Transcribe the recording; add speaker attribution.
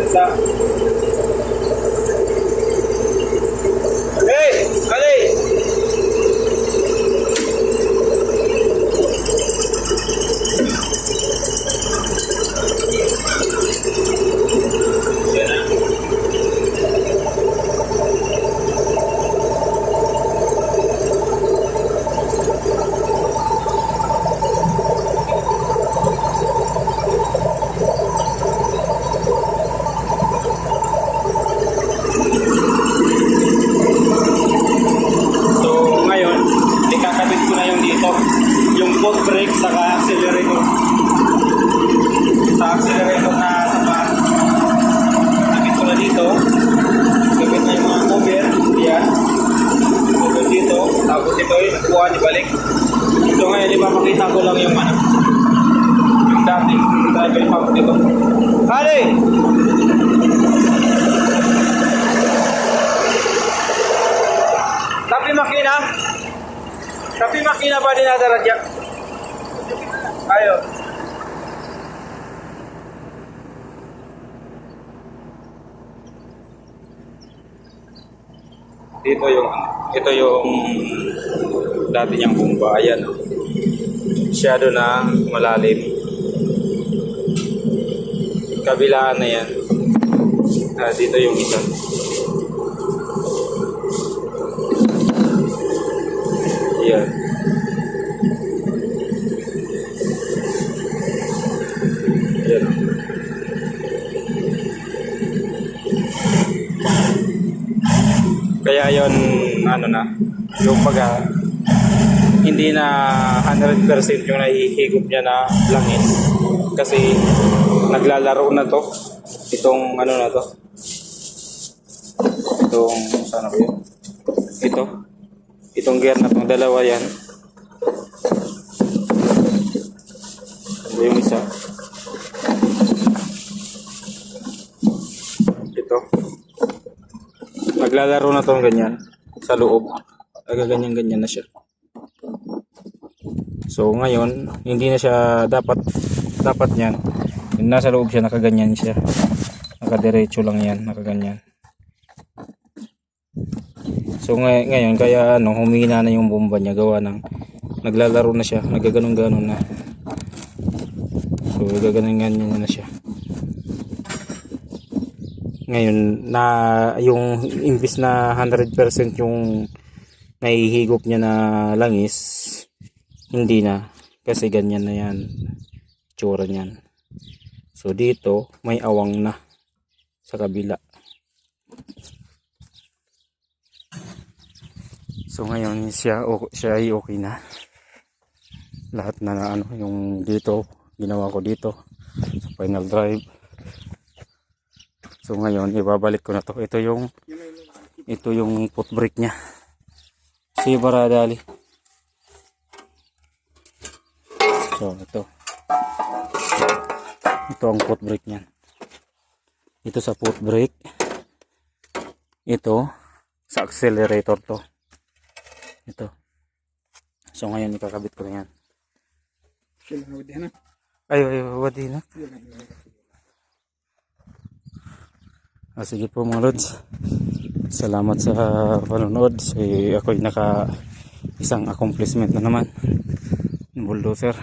Speaker 1: Sa hey, Ali! Yung foot brake saka accelerator. Sa accelerator na sapat, nakit ko na dito. Gabit na yung mga cover. Yan. Cover dito. Tapos ito yung nagkuha ni balik. So ngayon, ipapakita ko lang yung ano, yung dating driver pump dito. Hari! Tapi makina? Tapi makina ba dinadala dyan? Ayo. Ito yung dati niyang bomba. Ayan. Masyado na malalim. Kabilaan na yan. Dito yung isa. Yan. Yan. Kaya yon ano na, yung pag hindi na 100% yung nahihigop niya na langis kasi naglalaro na to itong ano na to, itong sana ba yun, itong gear na tong dalawa yan. Ito yung isa, ito naglalaro na tong ganyan sa loob, ganyan na siya. So ngayon hindi na siya dapat niyan, nasa loob siya, nakaganyan siya, nakadiretso lang yan, nakaganyan. So ngayon kaya ano, humina na yung bomba niya, gawa ng naglalaro na siya, nagaganon-ganon na. So gaganon-ganon na siya. Ngayon na yung imbis na 100% yung nahihigop niya na langis, hindi na, kasi ganyan na yan tsura niyan. So dito may awang na sa kabila. So ngayon siya ay okay na. Lahat na ano, yung dito ginawa ko dito sa final drive. So ngayon ibabalik ko na to. Ito yung foot brake niya. Si Baradali. So ito ang foot brake niyan. Ito sa foot brake. Ito sa accelerator to. Ito. So ngayon ikakabit ko na yan. Ay, wadi na. Sige po mga lods. Salamat sa panonood. So, ako'y naka isang accomplishment na naman. Bulldozer.